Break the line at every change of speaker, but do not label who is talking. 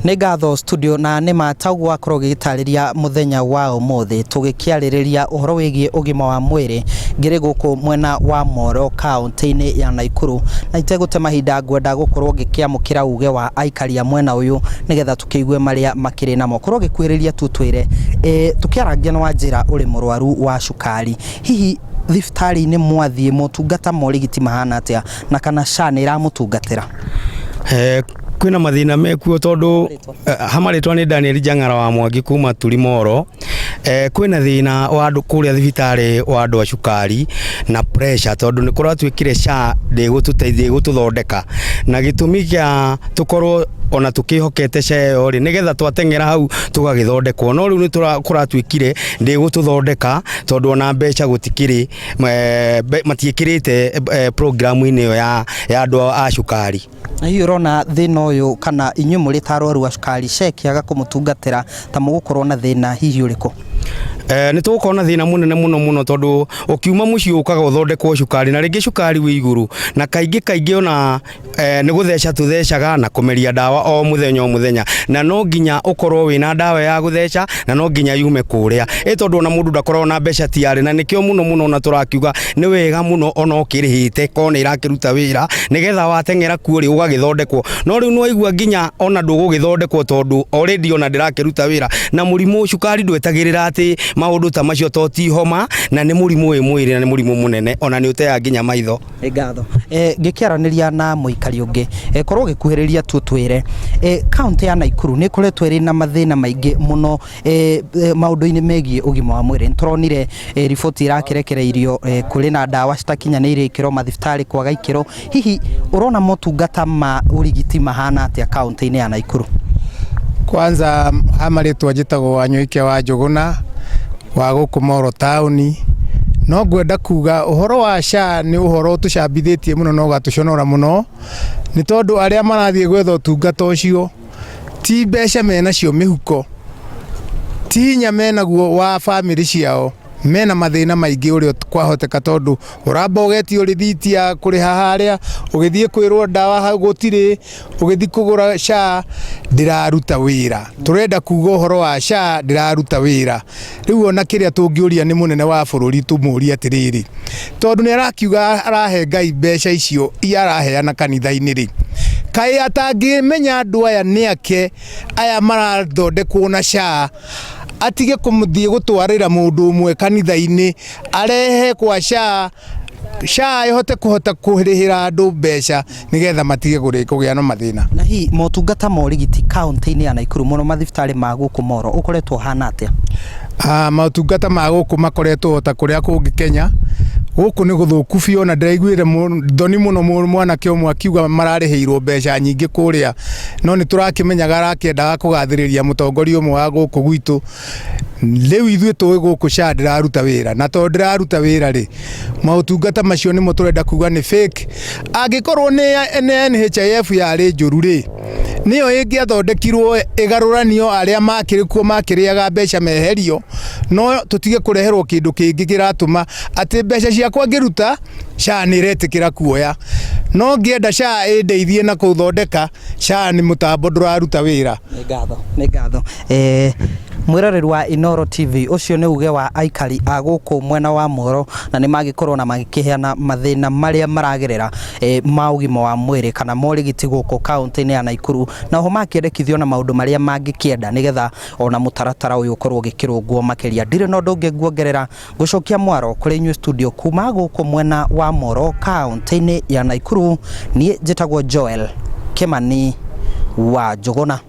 Negatho studio na nima tagwa korogitariria muthenya wa umuthi tugikiaririria uhoro wigie ugima wa mwiri ngiri guku mwena wa Moro county-ini ya Naikuru na itegute mahinda ngwenda gukorwo ngikiamukira uge wa aikari ya mwena uyu nigetha tukiigue maria makiri namo korwo gikwiriria tutwire tukiarangia na njira uri murwaru wa cukari hihi thiftari ni mwathie motungata morigiti mahana atia na kana SHA ni iramutungatira
kwina mathina mekuo tondu hamaritwa ni Daniel Jang'ara wa Mwangi kuma Tulimoro. Kwina thina wa andu kuria thibitari wa andu a cukari na pressure tondu ni kuratwikire SHA ndigututeithia gututhondeka na gitumi kia tukorwo ona tukihokete SHA yo ri nigetha twatengera hau tugagithondekwo no riu ni kuratwikire ndigututhondeka tondu ona mbeca gutikiri matiikirite program ini yo ya andu a cukari.
Hiyo rona thina uyu kana inyu muri tarwaru wa cukari SHA kiaga kumutungatira ta mugukorwo na thina hihi uriko?
Ni tukona thina munene muno tondu ukiuma muci ukaga uthondekwo cukari na ringi cukari wi iguru na kaingi ona ni gutheca tuthecaga na kumeria dawa o muthenya na no nginya ukorwo wina dawa ya gutheca na no nginya yume kuria tondu ona mundu ndakorwo na mbeca tiari na nikio muno ona turakiuga ni wega muno ona ukirihite kona irakiruta wira nigetha watengera kuuri ugagithondekwo no riu no igua nginya ona ndugugithondekwo tondu already ona ndirakiruta wira na murimu cukari ndwetagirira ati maundu ta macio toti homa na ni murimu wi mwiri na ni murimu munene ona ni uteya nginya maitho.
Ngatho ngikiaraniria na muikari ungi korwo gikuhiriria tutwire county ya Naikuru ni kuretwo iri na mathina maingi muno maundu-ini megie ugima wa mwiri nturonire riboti irakirekereirio kuri na dawa citakinyanire ikiro mathibitari kwaga ikiro hihi urona motungata ma urigiti mahana atia county-ini ya Naikuru?
Kwanza hamaritwa njitagwo Wanyoike wa Njuguna wa guku Moro town no ngwenda kuga uhoro wa SHA ni uhoro tucambithitie muno no gatuconora muno ni tondu aria marathie gwetha utungata ucio ti mbeca mena cio mihuko ti nya mena guo wa family ciao mena mathina maingi urio kwahoteka tondu uramba ugetio rithiti ya kuriha haria ugithie kwirwo dawa hau gutiri ugithi kugura SHA ndiraruta wira turenda kuga uhoro wa SHA ndiraruta wira riu ona kiria tungiuria ni munene wa bururi tumuria atiriri tondu ni arakiuga arahe Ngai mbeca icio iaraheana kanitha-ini ri kai atangimenya andu aya ni ake aya marathondekwo na SHA atige kumuthie gutwarira mundu umwe kanitha-ini arehe kwa SHA ihote kuhirihira andu mbeca nigetha matige kugia no mathina.
Na hi motungata morigiti county-ini ya Naikuru muno mathibitari ma guku Moro ukoretwo hana atia?
Motungata ma guku makoretwo ta kuria kungi Kenya guku ni guthuku biu na ndiraiguire thoni muno mwana kio mwakiuga marariheirwo mbeca nyingi kuria no ni turakimenyaga arakiendaga kugathiriria mutongoria umwe wa guku gwitu riu ithuĩ tũĩ gũkũ SHA ndiraruta wĩra na tondũ ndiraruta wĩra rĩ maũtungata macio nĩmo tũrenda kuga nĩ fake angĩkorwo nĩ NHIF yarĩ njũru rĩ niyo ĩngĩathondekirwo ĩgarũranio arĩa makĩrĩ kuo makĩrĩaga mbeca meherio no tutige kureherwo kindu kingi kiratuma ati mbeca ciakwa ngiruta SHA ni iretikira kuoya no ngienda SHA indeithie na kuthondeka SHA ni mutambo nduraruta wira.
Ngatho mwiroreri wa Inoro TV ucio ni uge wa aikari a guku mwena wa Moro na ni magikorwo na magikiheana mathina maria maragerera maugima wa mwiri kana morigiti guku county-ini ya Naikuru na ho makiendekithio na maundu maria mangikienda nigetha ona mutaratara uyu ukorwo gikirungwo makiria ndire no ndungi nguongerera gucokia mwaro kuri new studio kuma guku mwena wa Moro county-ini ya Naikuru ni njitagwo Joel Kimani wa Njuguna.